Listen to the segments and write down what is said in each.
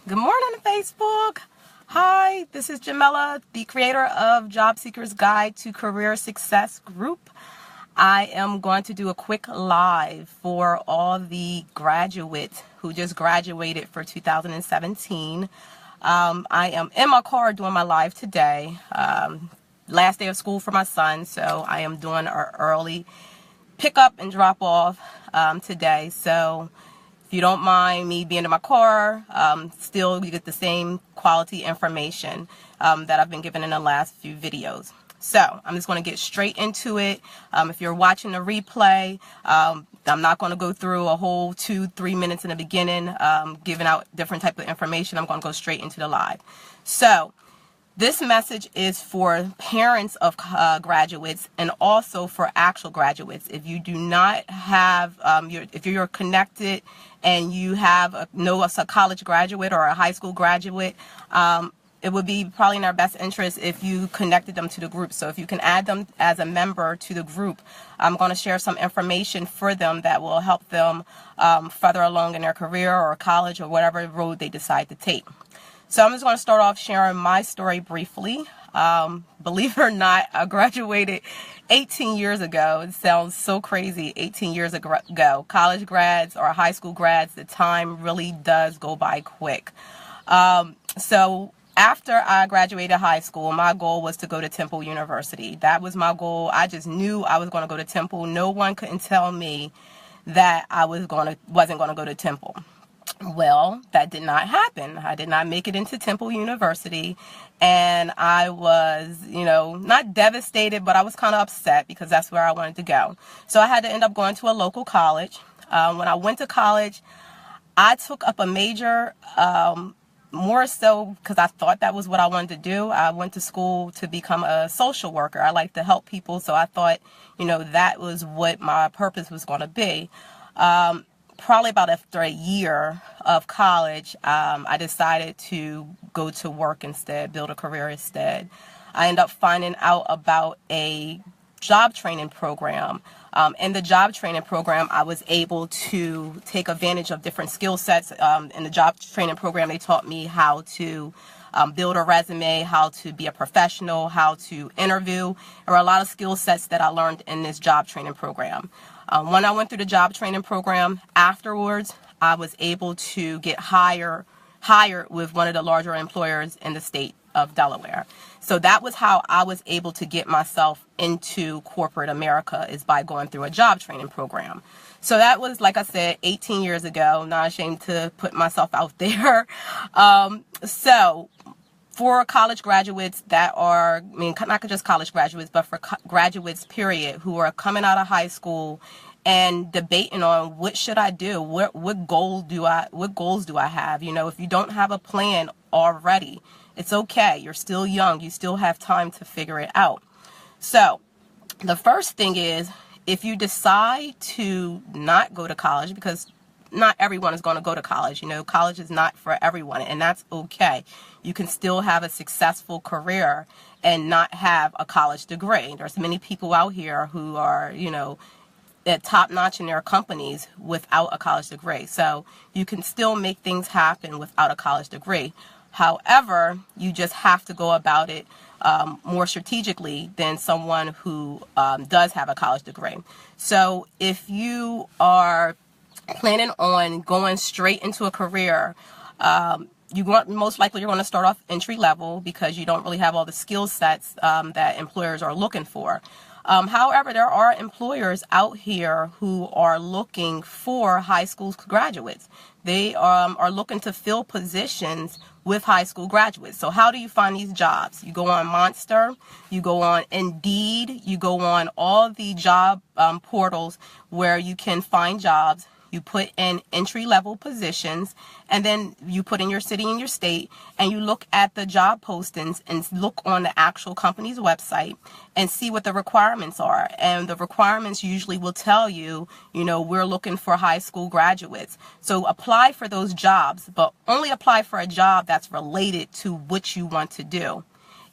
Good morning, Facebook. Hi, this is Jamela, the creator of Job Seekers Guide to Career Success Group. I am going to do a quick live for all the graduates who just graduated for 2017. I am in my car doing my live today. Last day of school for my son, so I am doing an early pick up and drop off today. So if you don't mind me being in my car, still you get the same quality information that I've been given in the last few videos. So I'm just going to get straight into it. If you're watching the replay, I'm not going to go through a whole 2-3 minutes in the beginning giving out different type of information. I'm going to go straight into the live. So this message is for parents of graduates and also for actual graduates. If you do not have, if you're connected and you have know a college graduate or a high school graduate, it would be probably in our best interest if you connected them to the group. So if you can add them as a member to the group, I'm going to share some information for them that will help them further along in their career or college or whatever road they decide to take. So I'm just going to start off sharing my story briefly. Believe it or not, I graduated 18 years ago. It sounds so crazy, 18 years ago. College grads or high school grads, the time really does go by quick. So after I graduated high school, my goal was to go to Temple University. That was my goal. I just knew I was going to go to Temple. No one couldn't tell me that I wasn't going to go to Temple. Well, that did not happen. I did not make it into Temple University, and I was, not devastated, but I was kind of upset because that's where I wanted to go. So I had to end up going to a local college. When I went to college, I took up a major, more so because I thought that was what I wanted to do. I went to school to become a social worker. I like to help people, so I thought, that was what my purpose was going to be. Probably about after a year of college, I decided to go to work instead, build a career instead. I ended up finding out about a job training program. In the job training program, I was able to take advantage of different skill sets. In the job training program, they taught me how to build a resume, how to be a professional, how to interview. There were a lot of skill sets that I learned in this job training program. When I went through the job training program, afterwards, I was able to get hired with one of the larger employers in the state of Delaware. So that was how I was able to get myself into corporate America, is by going through a job training program. So that was, like I said, 18 years ago. Not ashamed to put myself out there. So for college graduates that are, not just college graduates, but for graduates, period, who are coming out of high school and debating on what should I do, what goals do I have? If you don't have a plan already, it's okay. You're still young. You still have time to figure it out. So the first thing is, if you decide to not go to college, because not everyone is going to go to college. College is not for everyone, and that's okay. You can still have a successful career and not have a college degree. There's many people out here who are, at top notch in their companies without a college degree. So you can still make things happen without a college degree. However, you just have to go about it more strategically than someone who does have a college degree. So if you are planning on going straight into a career, most likely you're going to start off entry level because you don't really have all the skill sets that employers are looking for. However, there are employers out here who are looking for high school graduates. They are looking to fill positions with high school graduates. So how do you find these jobs? You go on Monster, you go on Indeed, you go on all the job portals where you can find jobs. You put in entry-level positions, and then you put in your city and your state, and you look at the job postings and look on the actual company's website and see what the requirements are. And the requirements usually will tell you, we're looking for high school graduates. So apply for those jobs, but only apply for a job that's related to what you want to do.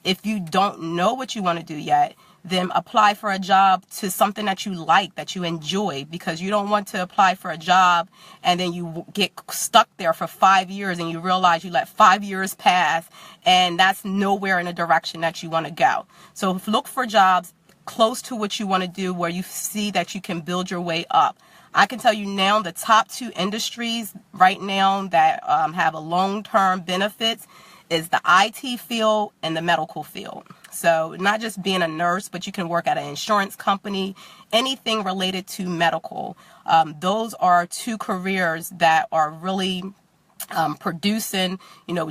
If you don't know what you want to do yet, then apply for a job to something that you like, that you enjoy, because you don't want to apply for a job and then you get stuck there for 5 years and you realize you let 5 years pass and that's nowhere in the direction that you want to go. So look for jobs close to what you want to do, where you see that you can build your way up. I can tell you now the top 2 industries right now that have a long-term benefits is the IT field and the medical field. So not just being a nurse, but you can work at an insurance company, anything related to medical. Those are 2 careers that are really producing,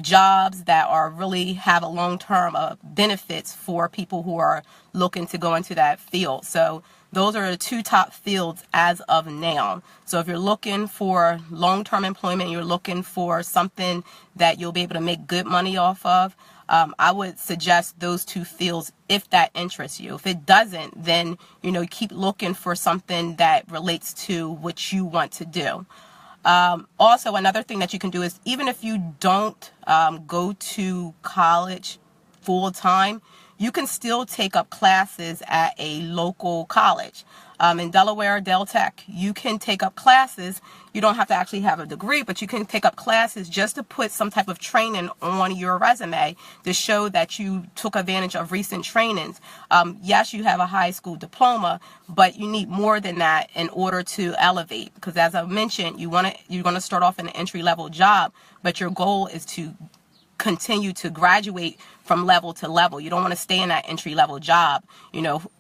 jobs that are really have a long-term benefits for people who are looking to go into that field. So those are the 2 top fields as of now. So if you're looking for long-term employment, you're looking for something that you'll be able to make good money off of, I would suggest those 2 fields if that interests you. If it doesn't, then, keep looking for something that relates to what you want to do. Also, another thing that you can do is, even if you don't go to college full time, you can still take up classes at a local college. In Delaware, Del Tech, you can take up classes. You don't have to actually have a degree, but you can take up classes just to put some type of training on your resume to show that you took advantage of recent trainings. Yes, you have a high school diploma, but you need more than that in order to elevate. Because as I mentioned, you're going to start off in an entry-level job, but your goal is to continue to graduate from level to level. You don't want to stay in that entry level job,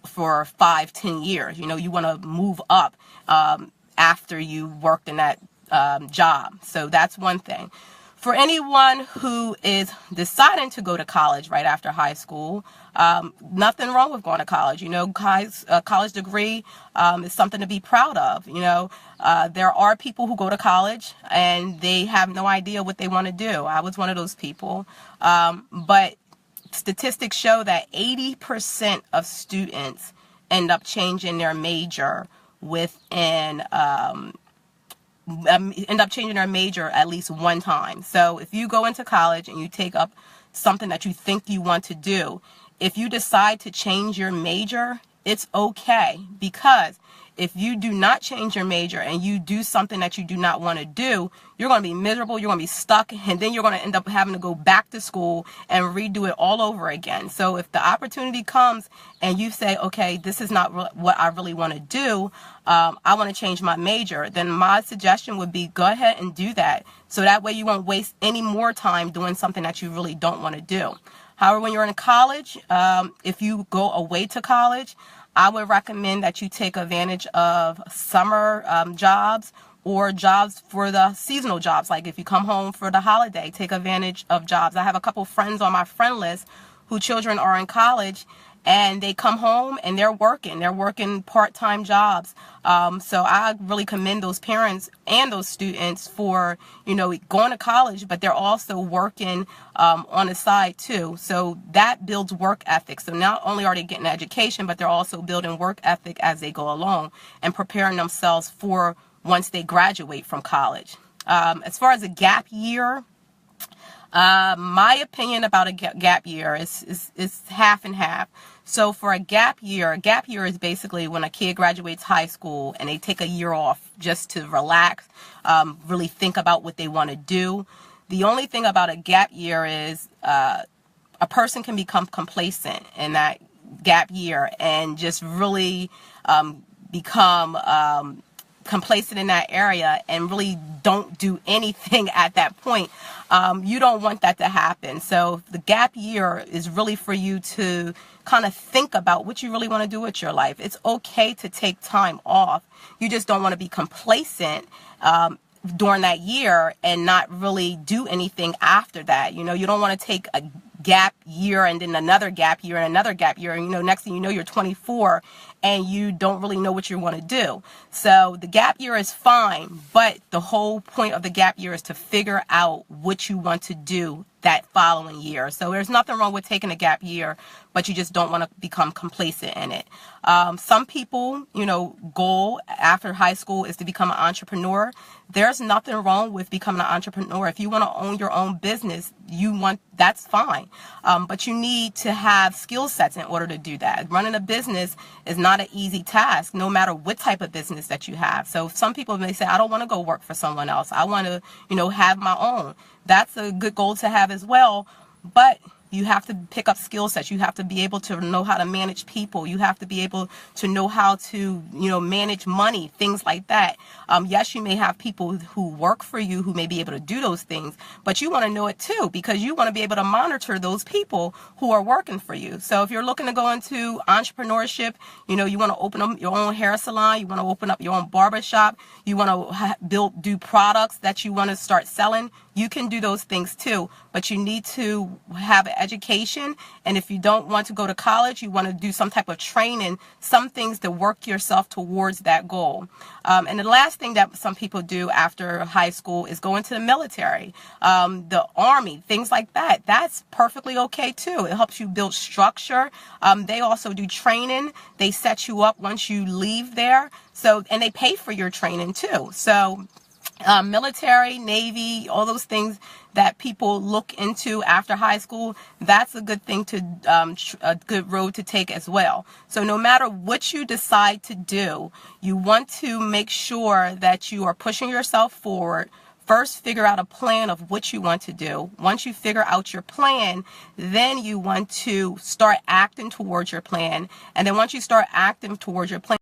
for 5-10 years. You want to move up after you worked in that job. So that's one thing. For anyone who is deciding to go to college right after high school, nothing wrong with going to college. College degree is something to be proud of. There are people who go to college and they have no idea what they want to do. I was one of those people. But statistics show that 80% of students end up changing their major at least one time. So if you go into college and you take up something that you think you want to do, if you decide to change your major, it's okay, because if you do not change your major and you do something that you do not want to do, you're going to be miserable, you're going to be stuck, and then you're going to end up having to go back to school and redo it all over again. So if the opportunity comes and you say, okay, this is not what I really want to do, I want to change my major, then my suggestion would be go ahead and do that. So that way you won't waste any more time doing something that you really don't want to do. However, when you're in college, if you go away to college, I would recommend that you take advantage of summer jobs or jobs for the seasonal jobs. Like if you come home for the holiday, take advantage of jobs. I have a couple friends on my friend list whose children are in college, and they come home and they're working part-time jobs. So I really commend those parents and those students for, going to college, but they're also working on the side too. So that builds work ethic. So not only are they getting education, but they're also building work ethic as they go along and preparing themselves for once they graduate from college. As far as a gap year, my opinion about a gap year is half and half. So for a gap year is basically when a kid graduates high school and they take a year off just to relax, really think about what they want to do. The only thing about a gap year is a person can become complacent in that gap year and just really become complacent in that area and really don't do anything at that point. You don't want that to happen. So the gap year is really for you to kind of think about what you really want to do with your life. It's okay to take time off. You just don't want to be complacent during that year and not really do anything after that. You don't want to take a gap year and then another gap year and another gap year. And, next thing you know, you're 24 and you don't really know what you want to do. So the gap year is fine, but the whole point of the gap year is to figure out what you want to do that following year. So there's nothing wrong with taking a gap year, but you just don't want to become complacent in it. Some people, goal after high school is to become an entrepreneur. There's nothing wrong with becoming an entrepreneur. If you want to own your own business, that's fine. But you need to have skill sets in order to do that. Running a business is not an easy task, no matter what type of business that you have. So some people may say, I don't want to go work for someone else. I want to, have my own. That's a good goal to have as well. But you have to pick up skill sets. You have to be able to know how to manage people. You have to be able to know how to, manage money, things like that. Yes, you may have people who work for you who may be able to do those things, but you want to know it too, because you want to be able to monitor those people who are working for you. So if you're looking to go into entrepreneurship, you want to open up your own hair salon, you want to open up your own barbershop, you want to do products that you want to start selling, you can do those things too, but you need to have an education. And if you don't want to go to college, you want to do some type of training, some things to work yourself towards that goal. And the last thing that some people do after high school is go into the military, the Army, things like that. That's perfectly okay too. It helps you build structure. They also do training. They set you up once you leave there. So, and they pay for your training too. So military, Navy, all those things that people look into after high school, that's a good thing to, a good road to take as well. So no matter what you decide to do, you want to make sure that you are pushing yourself forward. First, figure out a plan of what you want to do. Once you figure out your plan, then you want to start acting towards your plan. And then once you start acting towards your plan,